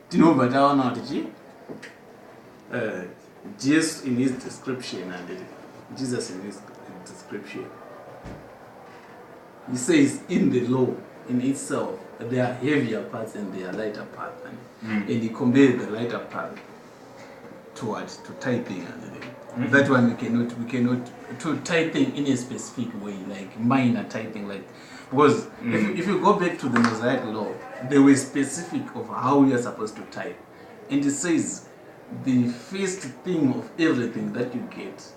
tinobva taona kuti Jesus in his description and Jesus in his description, he says in the law in itself there are heavier parts and there are lighter parts, and he compared the lighter part towards to tithing and everything. That one we cannot to tithing in a specific way, like minor tithing, like because if you go back to the Mosaic law, they were specific of how we are supposed to tithe, and it says the first thing of everything that you get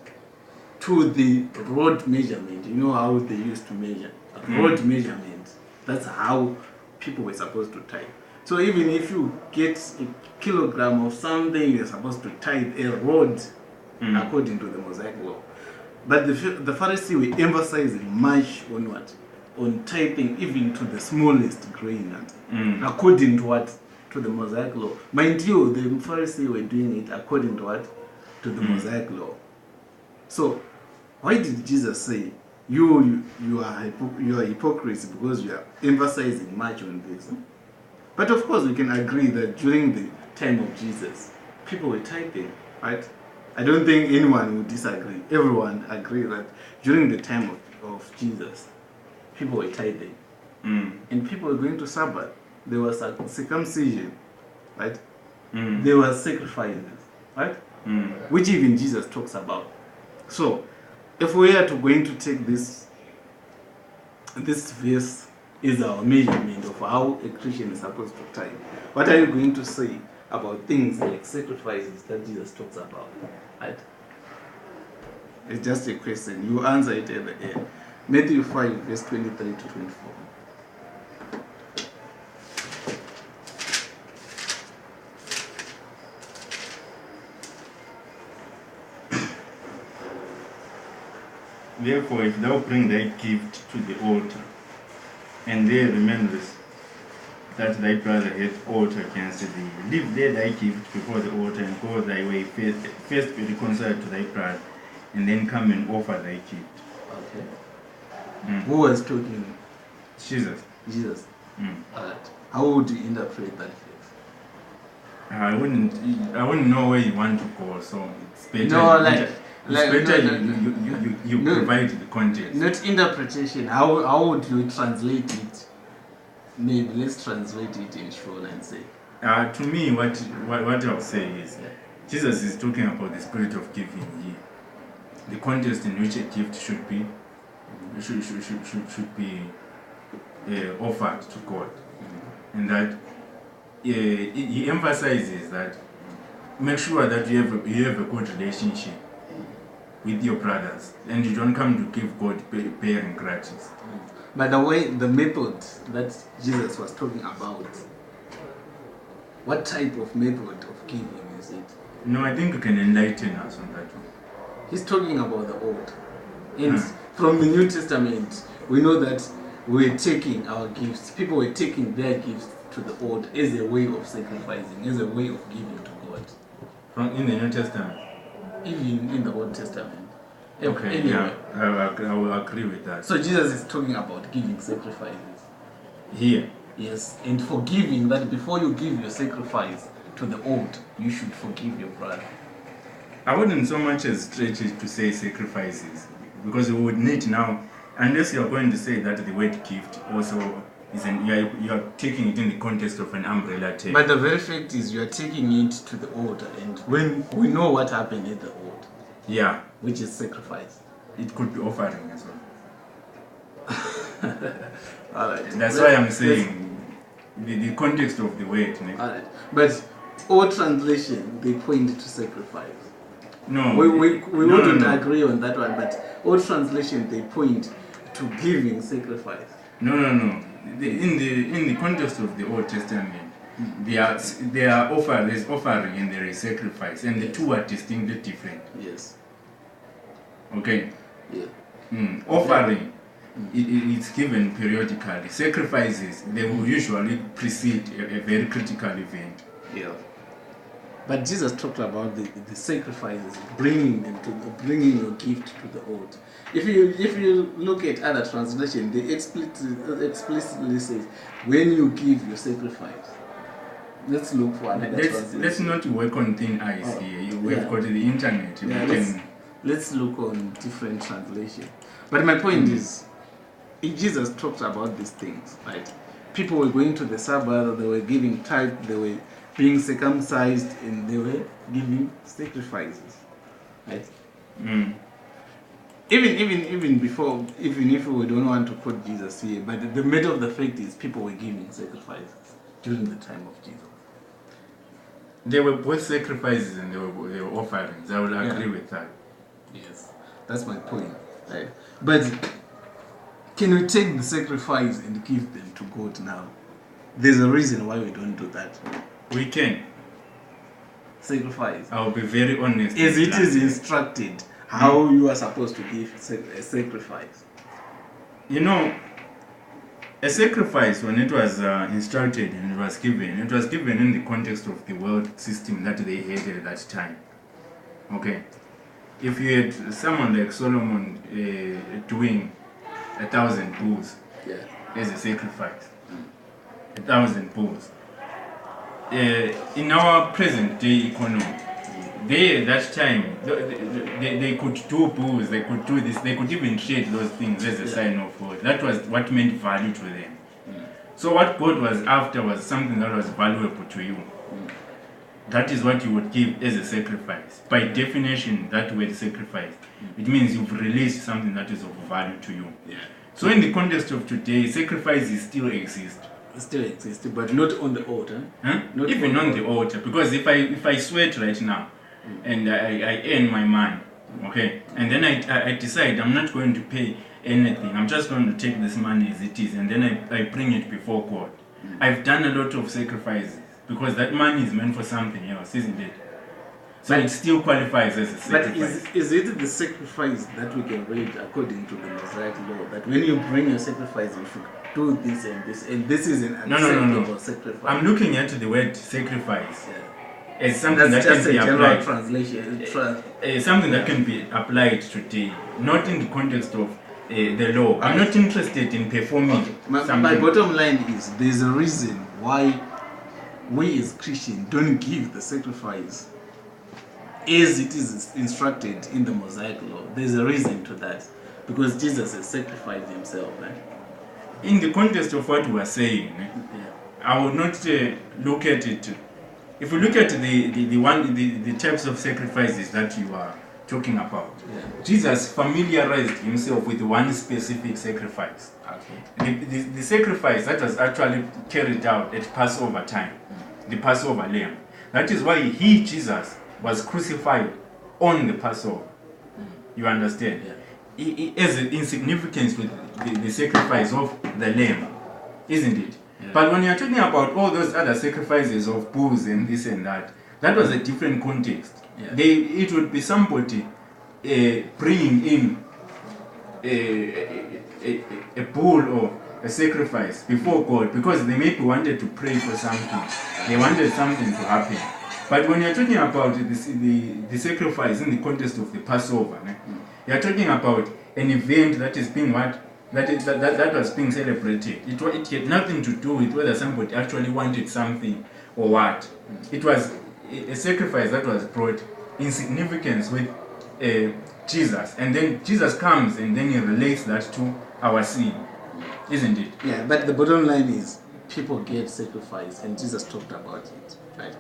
to the rod measurement. You know how they used to measure rod measurement. That's how people were supposed to tithe. So even if you get a kilogram of something, you're supposed to tithe a rod according to the Mosaic law. But the Pharisees were emphasizing much on what? On tithing even to the smallest grain, according to what? To the Mosaic law. Mind you, the Pharisees were doing it according to what? To the Mosaic law. So why did Jesus say you are hypocrites because you are emphasizing much on this? But of course we can agree that during the time of Jesus, people were tithing, right? I don't think anyone would disagree. Everyone agrees that during the time of Jesus, people were tithing. And people were going to Sabbath. There was circumcision, right? There were sacrifices, right? Which even Jesus talks about. So, if we are going to take this verse is our measurement of how a Christian is supposed to tithe, what are you going to say about things like sacrifices that Jesus talks about, right? It's just a question. You answer it at the end. Matthew 5, verse 23 to 24. Therefore, if thou bring thy gift to the altar, and there rememberest that thy brother hath aught against thee, leave there thy gift before the altar, and go thy way. First be reconciled to thy brother, and then come and offer thy gift. Okay. Who was talking? Jesus. Jesus. Alright. How would you interpret that verse? I wouldn't know where you want to go, so it's better. You provide the context. Not interpretation. How would you translate it? Maybe let's translate it in short and say. To me, what I'll say is, Jesus is talking about the spirit of giving here. The context in which a gift should be offered to God, and that he emphasizes that make sure that you have a good relationship with your brothers, and you don't come to give God paying gratis. By the way, the method that Jesus was talking about, what type of method of giving is it? No, I think you can enlighten us on that one. He's talking about the Old. And from the New Testament, we know that we're taking our gifts. People were taking their gifts to the Old as a way of sacrificing, as a way of giving to God. From in the New Testament? Even in the Old Testament. Okay, anyway. I will agree with that. So Jesus is talking about giving sacrifices. Here? Yes, and forgiving, that before you give your sacrifice to the Old, you should forgive your brother. I wouldn't so much as stretch it to say sacrifices, because we would need now, unless you're going to say that the word gift also is you are taking it in the context of an umbrella term. But the very fact is you are taking it to the altar, and when we know what happened at the altar, yeah, which is sacrifice, it could be offering as well. All right. That's why I'm saying the context of the word. All right, but all translation they point to sacrifice. No, we wouldn't agree on that one, but all translation they point to giving sacrifice. No. In the context of the Old Testament, there are offering and there is sacrifice, and the two are distinctly different. Yes. Okay. Yeah. Offering, it's given periodically. Sacrifices, they will usually precede a very critical event. Yeah. But Jesus talked about the sacrifices, bringing your gift to the altar. If you look at other translations, they explicitly say when you give your sacrifice, let's look for another translation. Let's not work on thin ice here. We've got the internet. Let's look on different translation. But my point is, if Jesus talked about these things, right? People were going to the Sabbath, they were giving tithe, they were being circumcised, and they were giving sacrifices, right? Even before, even if we don't want to quote Jesus here, but the matter of the fact is people were giving sacrifices during the time of Jesus. There were both sacrifices and there were offerings. I will agree with that. Yes, that's my point. Right? But can we take the sacrifice and give them to God now? There's a reason why we don't do that. We can. Sacrifice. I'll be very honest. As it is instructed, how you are supposed to give a sacrifice. You know, a sacrifice, when it was instructed and it was given in the context of the world system that they had at that time. Okay? If you had someone like Solomon doing 1,000 bulls as a sacrifice, 1,000 bulls. In our present day economy, they at that time, they could do bulls, they could do this, they could even trade those things as a sign of God. That was what meant value to them. So what God was after was something that was valuable to you. That is what you would give as a sacrifice. By definition, that word sacrifice, it means you've released something that is of value to you. So in the context of today, sacrifices still exist. Still exist, but not on the altar. Not even on the altar. Because if I sweat right now, and I earn my money, okay, and then I decide I'm not going to pay anything, I'm just going to take this money as it is, and then I bring it before God. I've done a lot of sacrifices, because that money is meant for something else, isn't it? So it still qualifies as a sacrifice. But is it the sacrifice that we can read according to the Mosaic law, that when you bring your sacrifice, you should do this, and this is an acceptable sacrifice? I'm looking at the word sacrifice. It's something that can be applied. Translation. Something that can be applied today, not in the context of the law. I'm not interested in performing something. My bottom line is there's a reason why we as Christians don't give the sacrifice as it is instructed in the Mosaic law. There's a reason to that, because Jesus has sacrificed himself. In the context of what we are saying, I would not look at it. If we look at the types of sacrifices that you are talking about, Jesus familiarized himself with one specific sacrifice. The sacrifice that was actually carried out at Passover time, the Passover lamb. That is why Jesus, was crucified on the Passover. You understand? It has in significance with the sacrifice of the lamb, isn't it? But when you're talking about all those other sacrifices of bulls and this and that, that was a different context. It would be somebody bringing in a bull or a sacrifice before God, because they maybe wanted to pray for something. They wanted something to happen. But when you're talking about the sacrifice in the context of the Passover, you're talking about an event that is being that was being celebrated. It had nothing to do with whether somebody actually wanted something or what. It was a sacrifice that was brought in significance with Jesus. And then Jesus comes and then he relates that to our sin, isn't it? Yeah, but the bottom line is people get sacrificed, and Jesus talked about it. Right?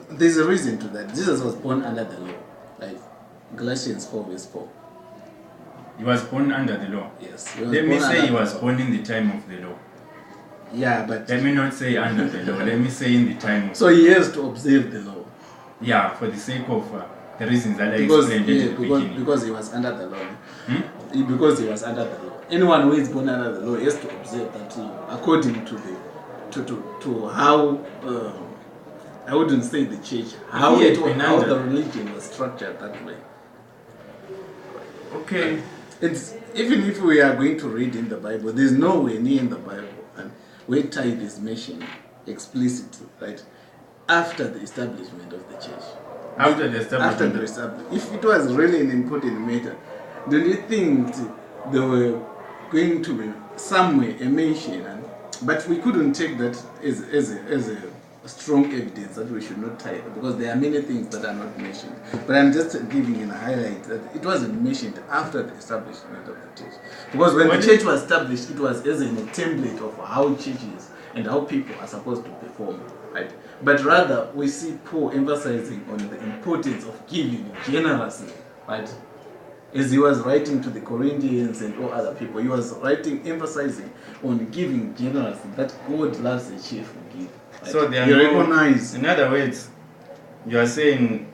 There's a reason to that. Jesus was born under the law. Like Galatians 4 verse 4. He was born under the law. Yes. Let me say he was born in the time of the law. Yeah, but let me not say under the law. Let me say in the time of so he has to observe the law. Yeah, for the sake of the reasons that I explained at the beginning. Because he was under the law. Because he was under the law. Anyone who is born under the law has to observe that law according to the how I wouldn't say the church, how the religion was structured that way. Okay. It's, even if we are going to read in the Bible, there's nowhere near in the Bible and where tithe is mentioned explicitly, right? After the establishment of the church. After the establishment. If it was really an important matter, don't you think there were going to be somewhere a mention? But we couldn't take that as strong evidence that we should not tithe, because there are many things that are not mentioned. But I'm just giving in a highlight that it wasn't mentioned after the establishment of the church. Because when the church was established, it was as in a template of how churches and how people are supposed to perform, right? But rather, we see Paul emphasizing on the importance of giving generously, right? As he was writing to the Corinthians and all other people, he was writing, emphasizing on giving generously, that God loves a cheerful giver. Right? So they are you recognize. In other words, you are saying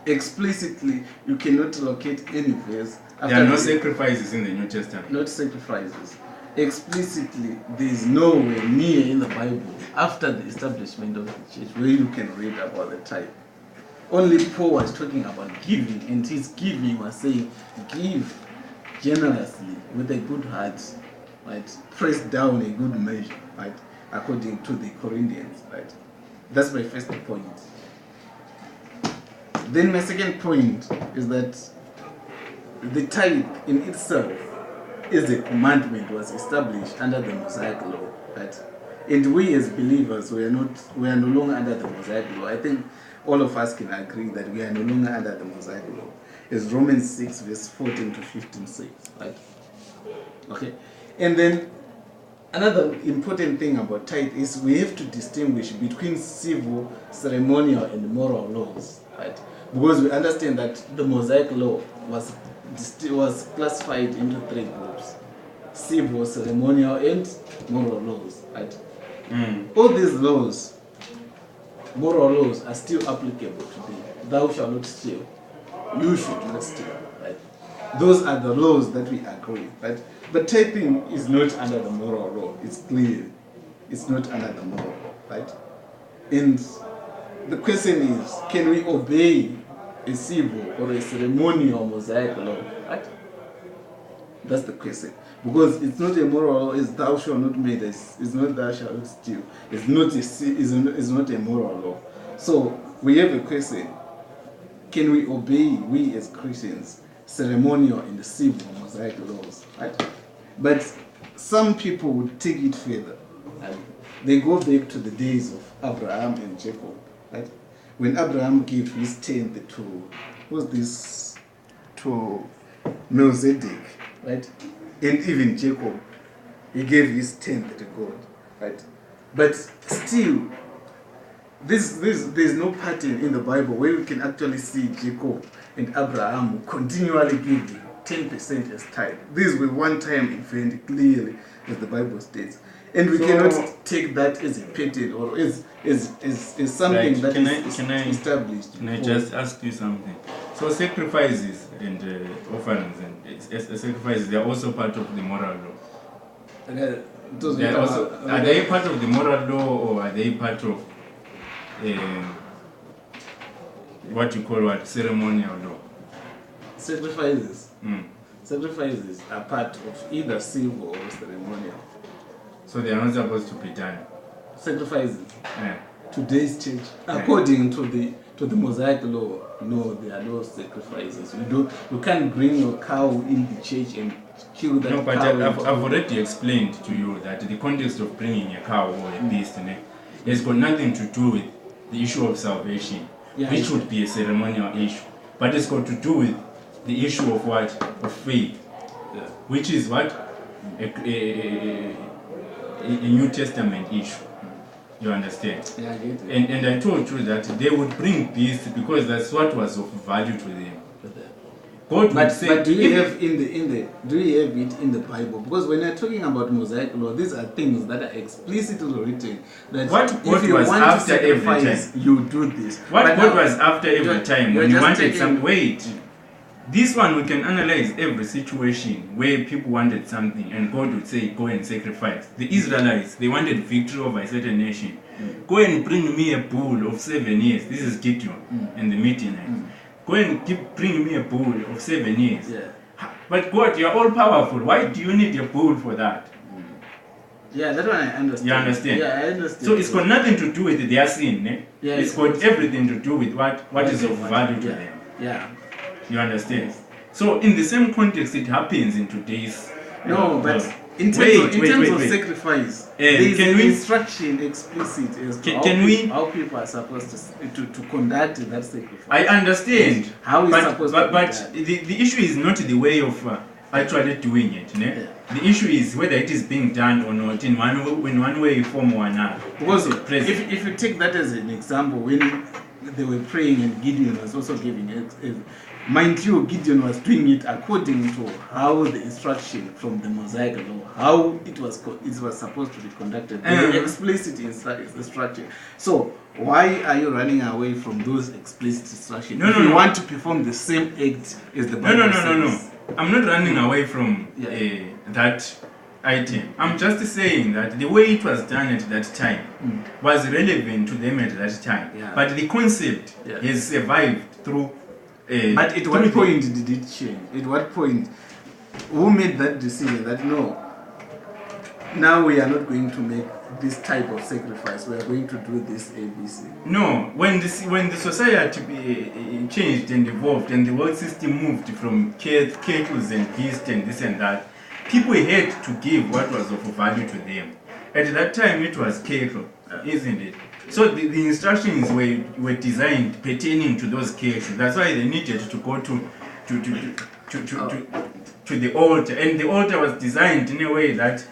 explicitly, you cannot locate any verse. There are no sacrifices in the New Testament. Not sacrifices. Explicitly, there is nowhere near in the Bible after the establishment of the church where you can read about the tithe. Only Paul was talking about giving, and his giving was saying, give generously with a good heart, right? Press down a good measure, right? According to the Corinthians, right? That's my first point. Then my second point is that the tithe in itself is a commandment, was established under the Mosaic law, right? And we as believers, we are no longer under the Mosaic law. I think all of us can agree that we are no longer under the Mosaic law. As Romans 6 verse 14 to 15 says, right? Okay. And then another important thing about tithe is we have to distinguish between civil, ceremonial, and moral laws, right? Because we understand that the Mosaic law was classified into three groups: civil, ceremonial, and moral laws, right? All these laws, moral laws, are still applicable today. Thou shalt not steal. You should not steal, right? Those are the laws that we agree, right? But tithing is not under the moral law. It's clear. It's not under the moral law, right? And the question is, can we obey a civil or a ceremonial Mosaic law, right? That's the question. Because it's not a moral law, it's thou shalt not murder, it's not thou shalt not steal. It's not a moral law. So we have a question. Can we obey, we as Christians, ceremonial and civil Mosaic laws, right? But some people would take it further. And they go back to the days of Abraham and Jacob, right? When Abraham gave his tenth to Melchizedek, right? And even Jacob, he gave his tenth to God, right? But still, there's no pattern in the Bible where we can actually see Jacob and Abraham continually giving 10% as tithe. This was one time event, clearly, as the Bible states. And we cannot take that as a pattern or as something that is established. Can I just ask you something? So sacrifices and offerings and sacrifices, they are also part of the moral law. Are they part of the moral law, or are they part of what you call ceremonial law? Sacrifices. Sacrifices are part of either civil or ceremonial. So they are not supposed to be done. Sacrifices. Yeah. Today's church, according to the Mosaic law, no, there are no sacrifices. You can't bring your cow in the church and kill that cow. No, but I've already explained to you that the context of bringing a cow or a beast has got nothing to do with the issue of salvation, which would be a ceremonial issue, but it's got to do with the issue of what? Of faith, which is what? A New Testament issue. You understand? Yeah, I get it. And I told you that they would bring peace because that's what was of value to them. God would say, but do you have it in the Bible? Because when you're talking about Mosaic law, these are things that are explicitly written. That if you want to sacrifice, you do this. What God was after every time when you wanted some wait. This one we can analyze every situation where people wanted something and God would say, go and sacrifice. The Israelites, they wanted victory over a certain nation. Go and bring me a bull of 7 years. This is Gideon and the Midianites. Go and bring me a bull of 7 years. Yeah. But God, you're all powerful. Why do you need a bull for that? Yeah, that one I understand. You understand? Yeah, I understand. So it's got nothing to do with their sin. Yeah, it's got everything to do with what is of value to them. Yeah. You understand? So in the same context, it happens in today's. No, but In terms of sacrifice, there is an instruction explicit as to how people are supposed to conduct that sacrifice. I understand. How it's supposed to be but done. The issue is not the way of actually doing it. Yeah. The issue is whether it is being done or not in one way, form, or another. Because if you take that as an example, when they were praying and Gideon was also giving it, mind you, Gideon was doing it according to how the instruction from the Mosaic law, how it was supposed to be conducted, the explicit instruction. So why are you running away from those explicit instructions? If you want to perform the same act as the Bible says. No. I'm not running away from that item. I'm just saying that the way it was done at that time was relevant to them at that time. Yeah. But the concept has survived through. But at what point did it change? At what point? Who made that decision that no, now we are not going to make this type of sacrifice, we are going to do this ABC? No, when the society changed and evolved and the world system moved from kettles and beasts and this and that, people had to give what was of value to them. At that time it was kettle, isn't it? So the instructions were designed pertaining to those cases. That's why they needed to go to the altar, and the altar was designed in a way that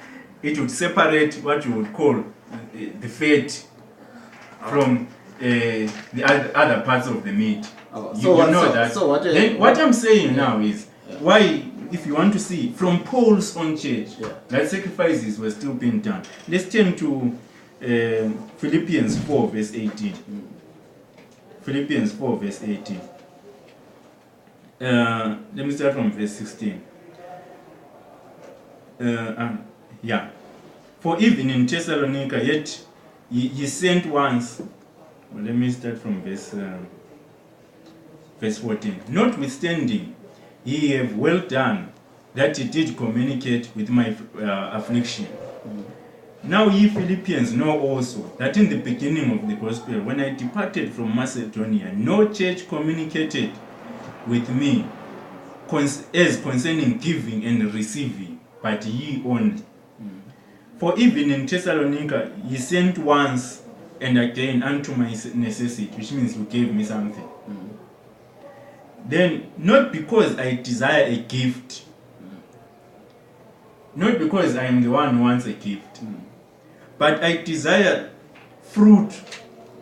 it would separate what you would call the fat from the other parts of the meat. What I'm saying now is why, if you want to see from Paul's own church, that sacrifices were still being done. Let's turn to Philippians 4 verse 18. Philippians 4 verse 18. Let me start from verse 16. For even in Thessalonica, yet he sent once. Well, let me start from verse 14. Notwithstanding, ye have well done that ye did communicate with my affliction. Now ye Philippians know also that in the beginning of the gospel, when I departed from Macedonia, no church communicated with me as concerning giving and receiving, but ye only. For even in Thessalonica, ye sent once and again unto my necessity, which means you gave me something. Then, not because I desire a gift, not because I am the one who wants a gift, but I desire fruit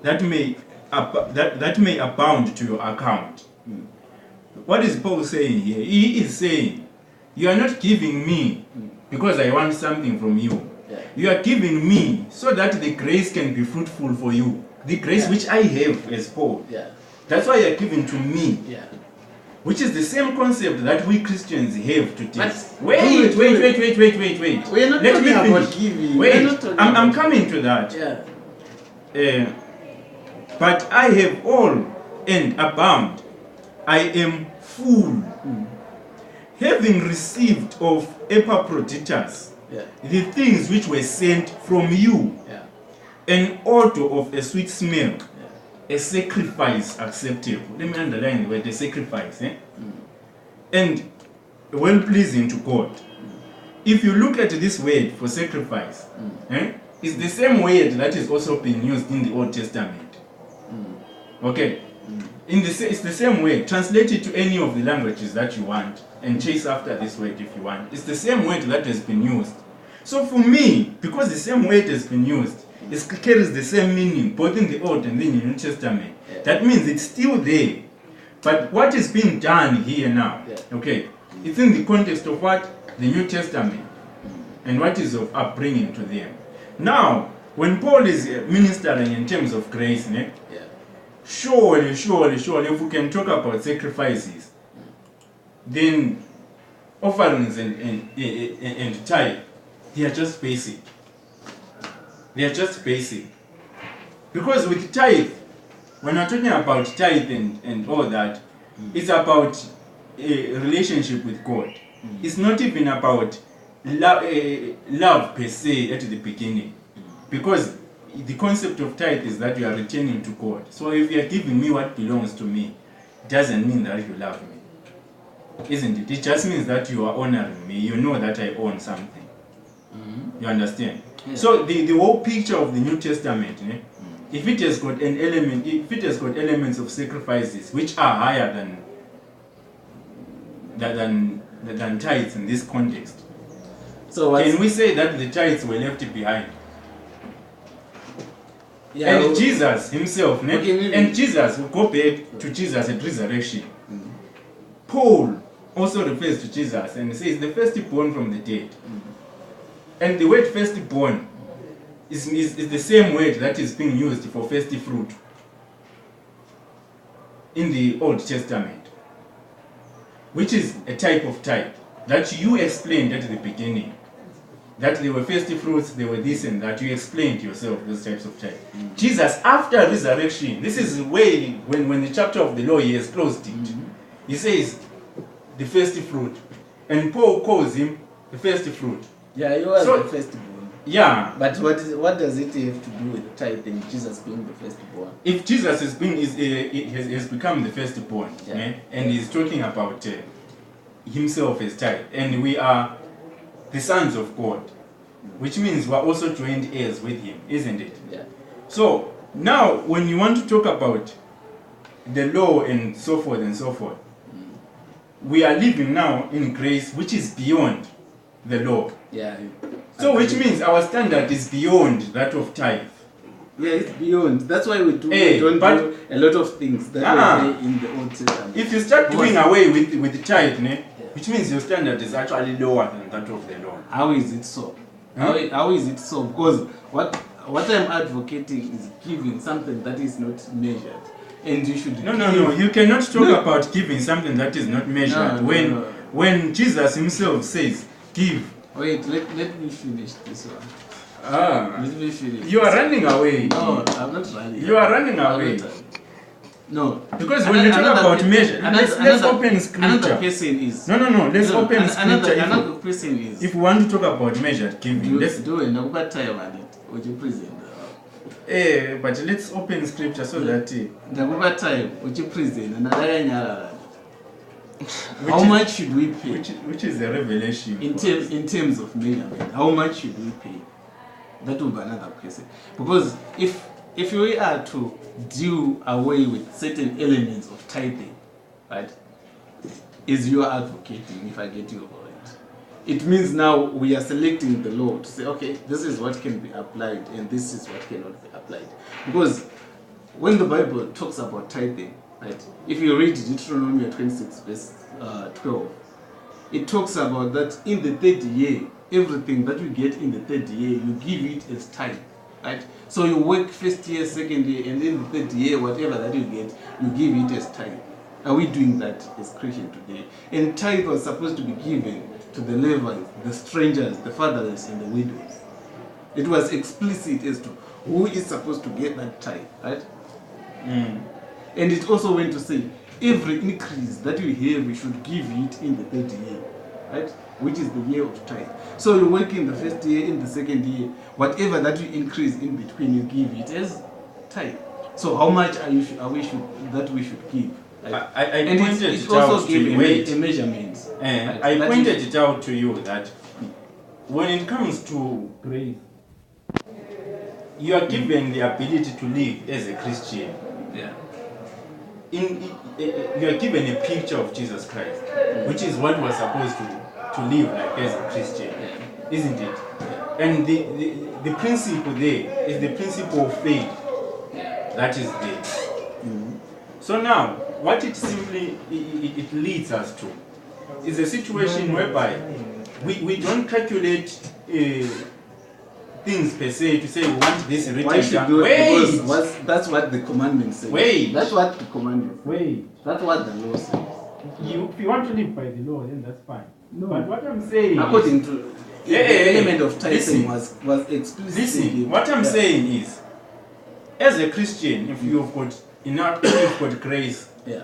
that may abound to your account. What is Paul saying here? He is saying, you are not giving me because I want something from you. You are giving me so that the grace can be fruitful for you. The grace which I have as Paul. That's why you are giving to me. Which is the same concept that we Christians have today. Wait. We're not talking about giving. Wait, I'm coming to that. But I have all and abound. I am full. Having received of Epaphroditus the things which were sent from you, an odor of a sweet smell, a sacrifice acceptable. Let me underline the word, a sacrifice. And well-pleasing to God. If you look at this word for sacrifice, it's the same word that is also being used in the Old Testament. Okay? It's the same word. Translate it to any of the languages that you want and chase after this word if you want. It's the same word that has been used. So for me, because the same word has been used, it carries the same meaning both in the Old and in the New Testament. That means it's still there. But what is being done here now, okay, it's in the context of what? The New Testament and what is of upbringing to them. Now, when Paul is ministering in terms of grace, surely, if we can talk about sacrifices, then offerings and tithe, they are just basic. Because with tithe, when we're talking about tithe and all that, it's about a relationship with God. It's not even about love per se at the beginning. Because the concept of tithe is that you are returning to God. So if you are giving me what belongs to me, it doesn't mean that you love me. Isn't it? It just means that you are honoring me. You know that I own something. You understand? Yeah. So the whole picture of the New Testament, if it has got an element, if it has got elements of sacrifices which are higher than tithes in this context, So can we say that the tithes were left behind? Yeah, And Jesus himself, Okay, and Jesus, will go back to Jesus at resurrection. Paul also refers to Jesus and says the firstborn from the dead. And the word firstborn is the same word that is being used for first fruit in the Old Testament, which is a type of tithe that you explained at the beginning. That there were first fruits, there were this and that. You explained yourself those types of tithe. Jesus, after resurrection, this is where when the chapter of the law he has closed it. He says the first fruit, and Paul calls him the first fruit. Yeah, you are So- the firstborn. Yeah, But what does it have to do with the tithe and Jesus being the firstborn? if Jesus has become the firstborn, Yeah. and he's talking about himself as tithe, and we are the sons of God, which means we're also joined heirs with him, isn't it? Yeah. So now, when you want to talk about the law and so forth, we are living now in grace, which is beyond the law. Yeah. So, which means our standard is beyond that of tithe. Yeah, it's beyond. That's why we don't but- do a lot of things that were there in the Old Testament. If you start doing Because- away with the tithe, which means your standard is actually lower than that of the law. How is it so? How is it so? Because what I'm advocating is giving something that is not measured, and you should. No. You cannot talk about giving something that is not measured No. when Jesus himself says, "Give." Wait, let me finish this one. Ah, Let me finish. you are running away. No, I'm not running. You are running I'm away. not running. No, Because when you talk about measure, let's open Another scripture. person is. No. Let's No, open scripture. Another person is. If we want to talk about measured giving, let's. do it. No, but time on it. Would you present? But let's open scripture so that. Ndakupa time uchipresent anadakanyarara. Which How is- much should we pay Which is a revelation. in terms of measurement? How much should we pay? That will be another question. Because if we are to do away with certain elements of tithing, right, is you are advocating, if I get you right, it means now we are selecting the law to say, okay, this is what can be applied and this is what cannot be applied. Because when the Bible talks about tithing, right, if you read Deuteronomy 26 verse 12, it talks about that in the third year, everything that you get in the third year, you give it as tithe, right? So you work first year, second year, and in the third year, whatever that you get, you give it as tithe. Are we doing that as Christians today? And tithe was supposed to be given to the Levites, the strangers, the fatherless, and the widows. It was explicit as to who is supposed to get that tithe, right? And it also went to say, every increase that you have, we should give it in the third year, right? Which is the year of tithe. So you work in the first year, in the second year, whatever that you increase in between, you give it as tithe. So how much we should give? Right? I And pointed it it also out to gave you. a measurement. right? I That pointed is- it out to you that when it comes to grace, you are given the ability to live as a Christian. Yeah. You are given a picture of Jesus Christ, which is what we're supposed to live like as a Christian, isn't it? And the principle there is the principle of faith that is there. So now, what it simply it leads us to is a situation whereby we don't calculate things per se to say we want this Why written should down. do it? Because Wait! that's what the commandment says. Wait. That's what the commandment says. Wait! That's what the law says. If you want to live by the law, then that's fine. No. But what I'm saying According is, to Yeah, the element of listen. tithing was explicitly listen, given. what I'm Yeah. saying is, as a Christian, if you've got grace, Yeah.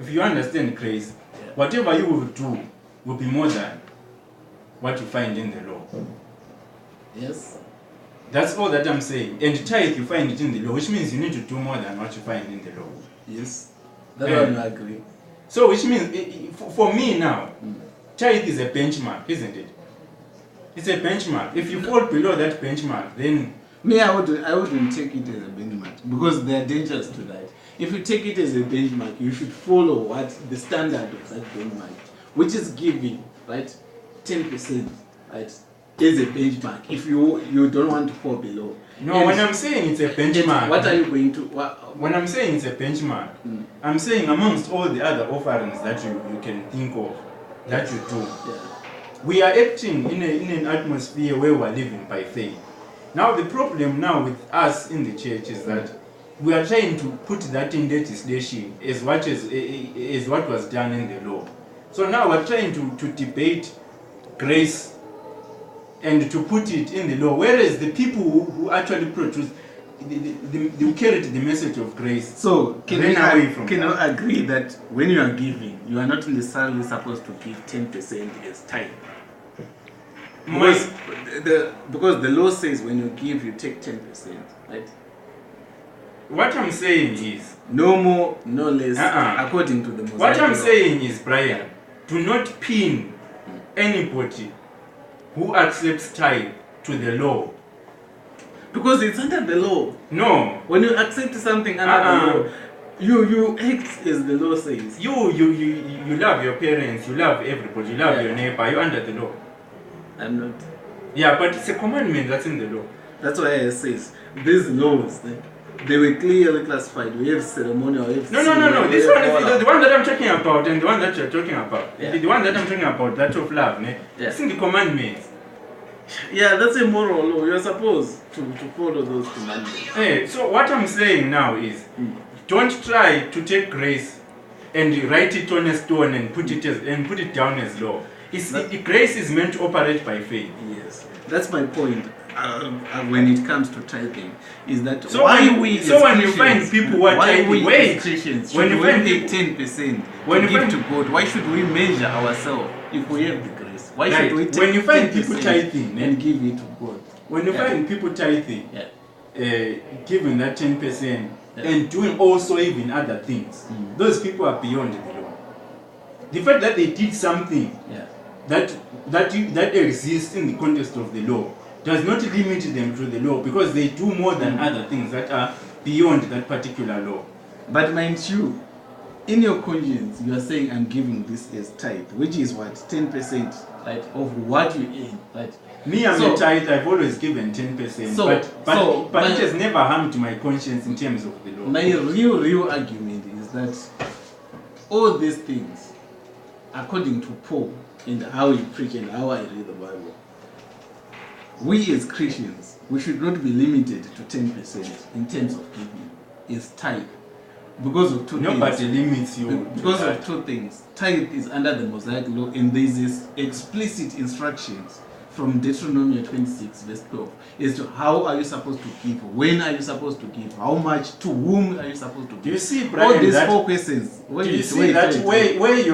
if you understand grace, Yeah. whatever you will do will be more than what you find in the law. Yes. That's all that I'm saying. And tithe, you find it in the law, which means you need to do more than what you find in the law. Yes. That Yeah. one I agree. So, which means, for me now, tithe is a benchmark, isn't it? It's a benchmark. If you fall below that benchmark, then Me, I wouldn't take it as a benchmark because there are dangers to that. If you take it as a benchmark, you should follow what the standard of that benchmark, which is giving, right, 10%, right, is a benchmark. If you don't want to fall below. no. And When I'm saying it's a benchmark, what are you going to? when I'm saying it's a benchmark, I'm saying amongst all the other offerings that you can think of, that you do, Yeah. we are acting in an atmosphere where we're living by faith. Now the problem now with us in the church is that we are trying to put that in legislation as what was done in the law. So now we're trying to debate grace and to put it in the law, whereas the people who actually produce, they carried the message of grace. So can ran you agree that when you are giving, you are not necessarily supposed to give 10% as tithe? Because the law says when you give, you take 10%, right? What I'm saying is, no more, no less, according to the Mosaic what I'm law. saying is, Brian, do not pin anybody who accepts tithe to the law. Because it's under the law. No. When you accept something under the law, you act as the law says. You love your parents, you love everybody, you love your neighbor, you're under the law. I'm not. Yeah, but it's a commandment that's in the law. That's why it says these laws, they were clearly classified. We have ceremonial. No. This one is the one that I'm talking about, and the one that you're talking about. Yeah. The one that I'm talking about, that of love, it's in the commandments. Yeah, that's a moral law. You're supposed to follow those commandments. Hey, so what I'm saying now is, don't try to take grace and write it on a stone and put it down as law. Grace is meant to operate by faith. Yes, that's my point. When it comes to tithing, is that so why when, we so when you find people who are tithing, wait, Christians, when you find 10% when give to God, why should we measure ourselves if we have the grace? Why should we take when you find people tithing and give it to God? When you find people tithing, giving that 10% Yeah. and doing also even other things, those people are beyond the law. The fact that they did something that exists in the context of the law does not limit them to the law, because they do more than other things that are beyond that particular law. But mind you, in your conscience, you are saying I'm giving this as tithe, which is what, 10%, right, of what you earn, right? Me, I'm a tithe. I've always given 10%, but it has never harmed my conscience in terms of the law. My real argument is that all these things, according to Paul and how he preach and how I read the Bible, we as Christians, we should not be limited to 10% in terms of giving. It's tithe. Because of two things. Nobody limits you. Because of two things. Tithe is under the Mosaic law, and there is this explicit instructions from Deuteronomy 26 verse 12 as to how are you supposed to give, when are you supposed to give, how much, to whom are you supposed to give. Do you see, Brian, all these four questions? Where you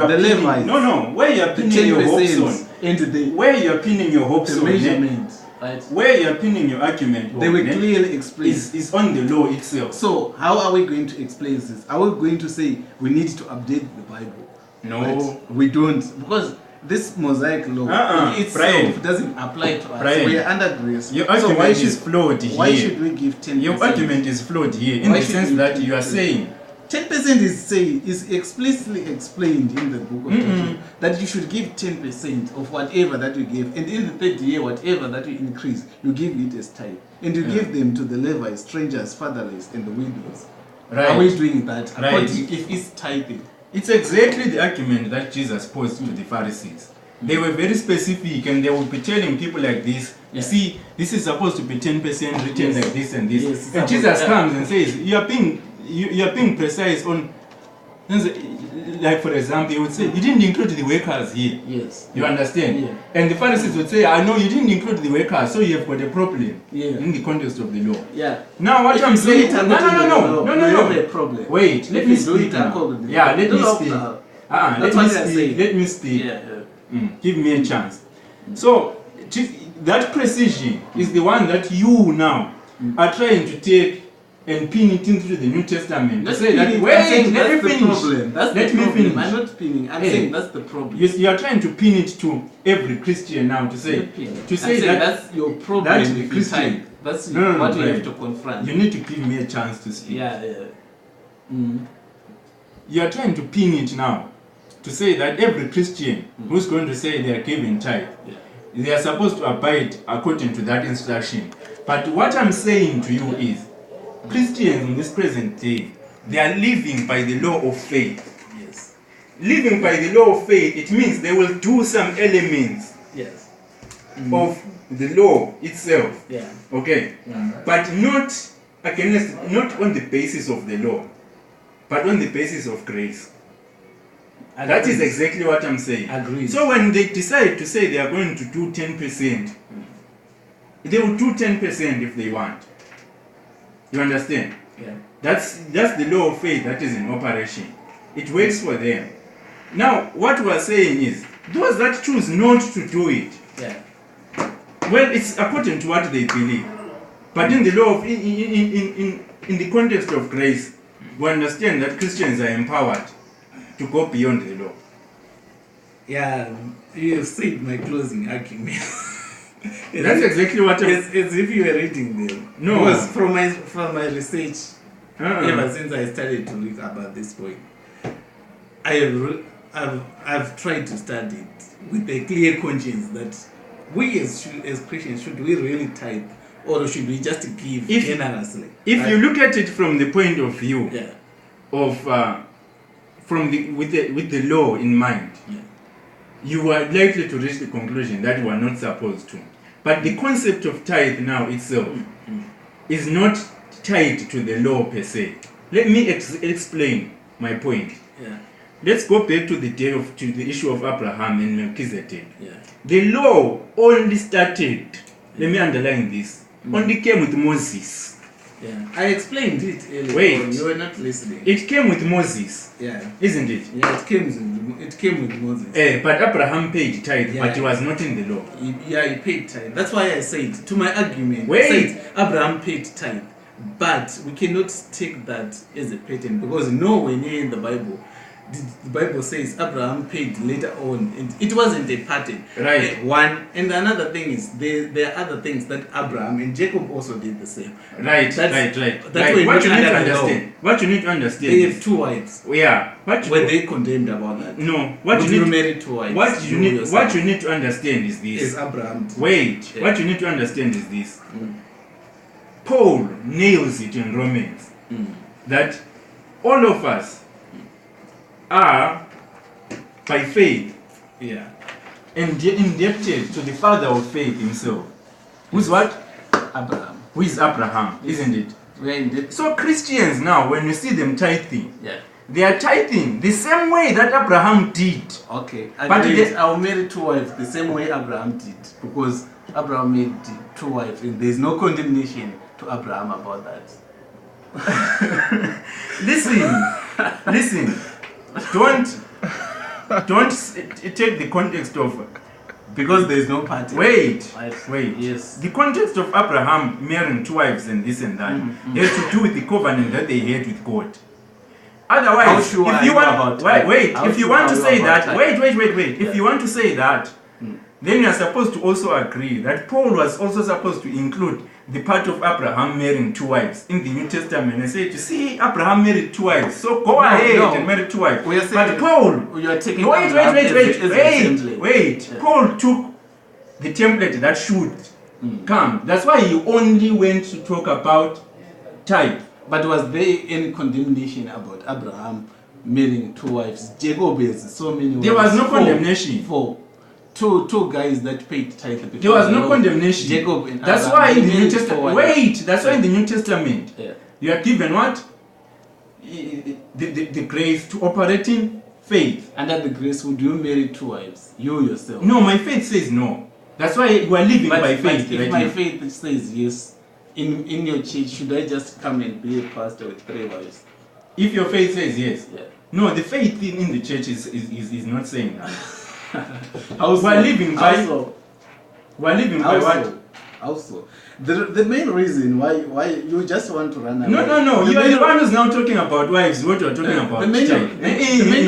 are the pinning, Levites, where you are pinning your hopes on, and where you are pinning your hopes on, measurement, right? Where you are pinning your argument, they were clearly explained. Is on the law itself. So how are we going to explain this? Are we going to say we need to update the Bible? No, right? We don't, because this Mosaic law itself doesn't apply to us. We are under grace. Your argument is flawed here. Why should we give 10%? Your argument is flawed here in the sense that you are saying 10% is explicitly explained in the book of Deuteronomy that you should give 10% of whatever that you give, and in the third year, whatever that you increase, you give it as tithe, and you give them to the Levites, strangers, fatherless, and the widows. Right. Are we doing that? Right. If it's tithing. It's exactly the argument that Jesus posed to the Pharisees. They were very specific, and they would be telling people like this, you see, this is supposed to be 10% written like this and this. Yes, and Jesus comes and says, you are being precise on, like for example, he would say, you didn't include the workers here. Yes. You understand? Yeah. And the Pharisees would say, I know you didn't include the workers, so you have got a problem in the context of the law. Yeah. Now what I'm saying, no. A problem. Wait, let me speak now. Yeah, let me speak. Give me a chance. So that precision is the one that you now are trying to take and pin it into the New Testament. Not To say that, pinning, I'm wait, saying let me that's the finish. problem. That's Let the me problem. finish. I'm not pinning. I'm Hey. saying that's the problem. You are trying to pin it to every Christian now to say Not pinning. to I'm say saying that that's your problem. that with the the Christian- tithe. That's No, what you Brian. have to confront. you need to give me a chance to speak. Yeah, yeah. Mm. You are trying to pin it now to say that every Christian who's going to say they are giving tithe, Yeah. they are supposed to abide according to that instruction. But what I'm saying to you is, Christians in this present day, they are living by the law of faith. Yes. Living by the law of faith, it means they will do some elements Yes. of the law itself. Yeah. Okay? But not on the basis of the law, but on the basis of grace. That is exactly what I'm saying. Agreed. So when they decide to say they are going to do 10%, they will do 10% if they want. You understand? Yeah. That's the law of faith that is in operation. It works for them. Now, what we are saying is, those that choose not to do it, Yeah. well, it's according to what they believe. But in the law of, in the context of grace, we understand that Christians are empowered to go beyond the law. Yeah, you said my closing argument. That's exactly what it's as if you were reading them. No. Because from my research, Uh-uh. ever since I started to read about this point, I've tried to study it with a clear conscience that we as Christians, should we really tithe, or should we just give generously? If you look at it from the point of view Yeah. of with the law in mind, Yeah. you are likely to reach the conclusion that you are not supposed to. But the concept of tithe now itself is not tied to the law per se. Let me explain my point. Yeah. Let's go back to the issue of Abraham and Melchizedek. Yeah. The law only started, let me underline this, only came with Moses. Yeah. I explained it earlier. Wait. On. You were not listening. It came with Moses, Yeah. isn't it? Yeah, it came with Moses. But Abraham paid tithe, Yeah. but he was not in the law. He paid tithe. That's why I said, to my argument, Wait. I said Abraham paid tithe. But we cannot take that as a pattern, because nowhere near in the Bible, the Bible says Abraham paid later on, and it wasn't a pattern. Right. One, and another thing is, there are other things that Abraham and Jacob also did the same. Right. That's What what you need to under the law. understand. What you need to understand. They is- have two wives. Yeah. Were they condemned about that? No. What Would you you need. marry two wives? What you need to understand is this. Is Abraham did. Wait. Yeah. What you need to understand is this. Paul nails it in Romans that all of us are by faith Yeah. indebted to the father of faith himself. Who's what? Abraham. Who is Abraham, isn't it? We're in debt. So Christians now, when you see them tithing, Yeah. they are tithing the same way that Abraham did. Okay. But Agreed. I'll marry two wives the same way Abraham did, because Abraham made two wives, and there's no condemnation to Abraham about that. Listen. Don't take the context of. Because there's no party. Wait. Wait. Yes. The context of Abraham marrying two wives and this and that has to do with the covenant that they had with God. Otherwise, How sure if are you you want, about tithe? wait, How if you sure want are to you say about that, tithe? wait. Yeah. If you want to say that, then you are supposed to also agree that Paul was also supposed to include the part of Abraham marrying two wives in the New Testament and say, you see, Abraham married two wives, so go ahead and marry two wives. We are saying But Paul, you are taking wait. Abraham as a template. Yeah. Paul took the template that should come. That's why he only went to talk about tithe. But was there any condemnation about Abraham marrying two wives? Jacob has so many wives. There was no condemnation. For two guys that paid tithe. There was no condemnation. Jacob and That's Abraham, why in the they New married Testament. four Wait, wives. that's why in the New Testament Yeah. you are given what? The grace to operate in faith. Under the grace, would you marry two wives? You yourself. No, my faith says no. That's why we are living by faith. But if right my now. faith says yes, in your church, should I just come and be a pastor with three wives? If your faith says yes. Yeah. No, the faith in the church is not saying that. How so? We're living by How so? we're living How by what? so? also. The main reason why you just want to run away. No. You are the one who's now talking about wives. What you're talking about? The main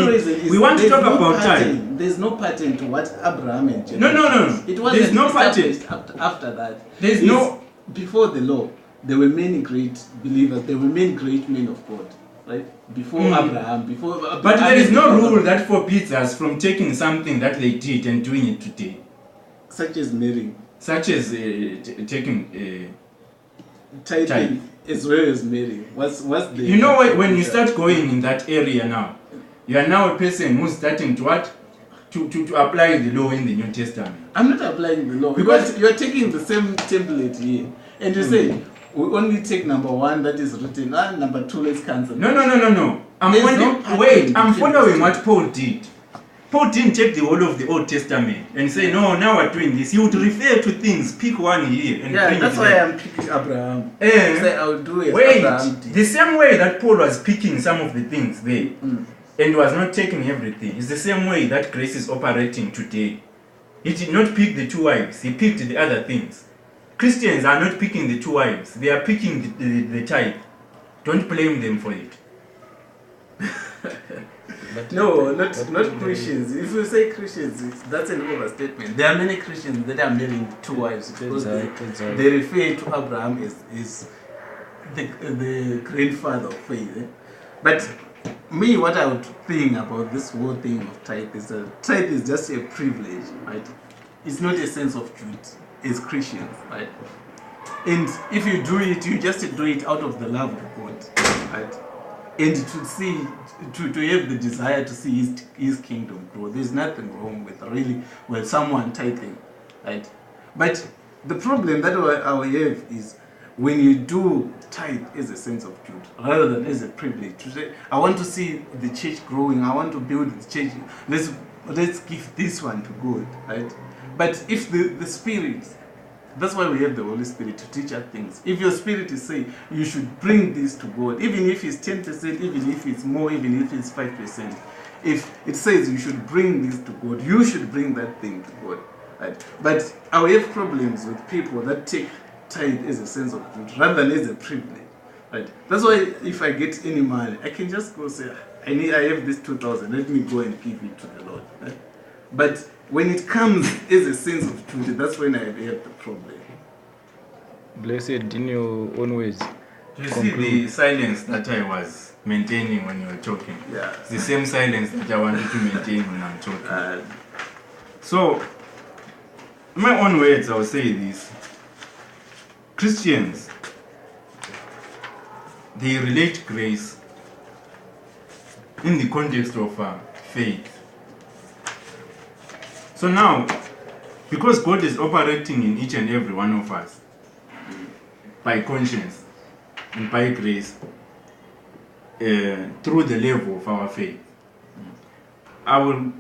reason is we want to talk about pattern. There's no pattern to what Abraham and Jacob. No. It wasn't There's no pattern. After that. There's no. Before the law, there were many great believers. There were many great men of God. Right? Before Abraham, But there is no rule that forbids us from taking something that they did and doing it today. Such as marrying. Such as taking tithing as well as marrying. What's the... You know, when you start going in that area now, you are now a person who's starting to what? To apply the law in the New Testament. I'm not applying the law because you're taking the same template here. And you say, we only take number 1 that is written, number 2 let's cancel. No. I'm following what Paul did. Paul didn't take the whole of the Old Testament and say, no, now we're doing this. He would refer to things, pick one here. And bring that's it why there. I'm picking Abraham. Say, I'll do it. Wait, the same way that Paul was picking some of the things there and was not taking everything, is the same way that grace is operating today. He did not pick the 2 wives, he picked the other things. Christians are not picking the 2 wives, they are picking the tithe. Don't blame them for it. No, not Christians. If you say Christians, that's an overstatement. There are many Christians that are marrying 2 wives because they refer to Abraham as the grandfather of faith. But me, what I would think about this whole thing of tithe is that tithe is just a privilege, right? It's not a sense of duty as Christians, right? And if you do it, you just do it out of the love of God, right? And to see, to have the desire to see his kingdom grow. There's nothing wrong with someone tithing, right? But the problem that I have is when you do tithe as a sense of duty rather than as a privilege. To say, I want to see the church growing. I want to build the church. Let's give this one to God, right? But if the Spirit, that's why we have the Holy Spirit to teach us things. If your spirit is saying you should bring this to God, even if it's 10%, even if it's more, even if it's 5%, if it says you should bring this to God, you should bring that thing to God. Right? But I have problems with people that take tithe as a sense of duty rather than as a privilege. Right? That's why if I get any money, I can just go say, I have this 2,000, let me go and give it to the Lord. Right? But when it comes as a sense of duty, that's when I have the problem. Blessed in your own ways. You see the silence that I was maintaining when you were talking? Yeah. It's the same silence that I wanted to maintain when I'm talking. So, in my own words, I'll say this. Christians, they relate grace in the context of faith. So now, because God is operating in each and every one of us by conscience and by grace through the level of our faith, I will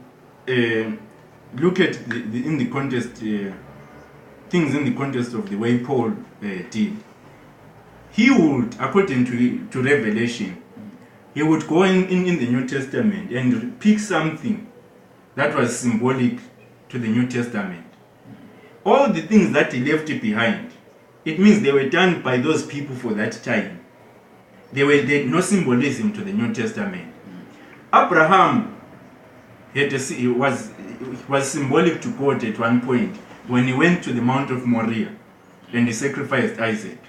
look at in the context things in the context of the way Paul did. He would, according to Revelation, he would go in the New Testament and pick something that was symbolic to the New Testament. All the things that he left behind, it means they were done by those people for that time. There no symbolism to the New Testament. Abraham was symbolic to God at one point when he went to the Mount of Moriah and he sacrificed Isaac.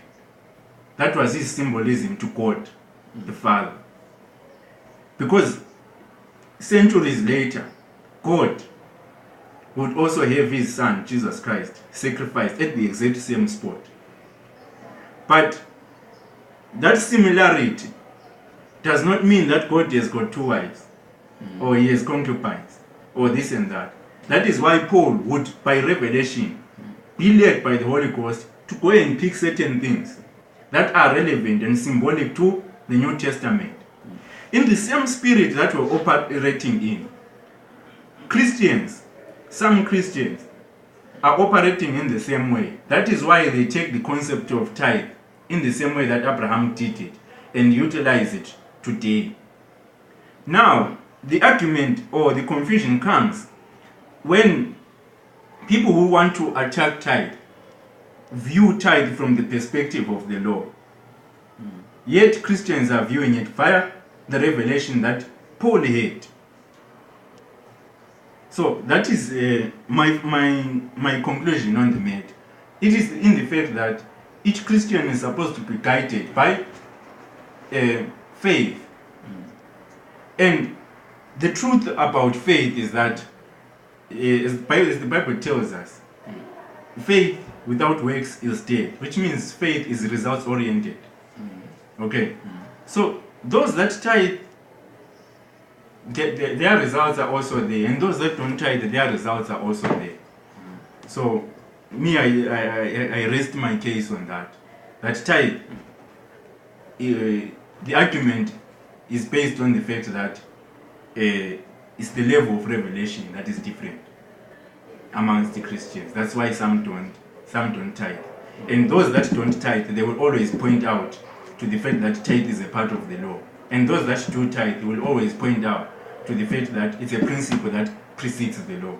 That was his symbolism to God, the Father. Because centuries later, God would also have his son, Jesus Christ, sacrificed at the exact same spot. But that similarity does not mean that God has got 2 wives, or he has concubines, or this and that. That is why Paul would, by revelation, be led by the Holy Ghost to go and pick certain things that are relevant and symbolic to the New Testament. In the same spirit that we're operating in, some Christians are operating in the same way. That is why they take the concept of tithe in the same way that Abraham did it and utilize it today. Now, the argument or the confusion comes when people who want to attack tithe view tithe from the perspective of the law. Yet Christians are viewing it via the revelation that Paul had. So that is my conclusion on the matter. It is in the fact that each Christian is supposed to be guided by faith. And the truth about faith is that, as the Bible tells us, faith without works is dead, which means faith is results oriented. Okay, so those that tithe, their results are also there, and those that don't tithe, their results are also there. So me, I rest my case on that. That tithe, the argument is based on the fact that it's the level of revelation that is different amongst the Christians. That's why some don't tithe. And those that don't tithe, they will always point out to the fact that tithe is a part of the law. And those that do tithe will always point out to the fact that it's a principle that precedes the law.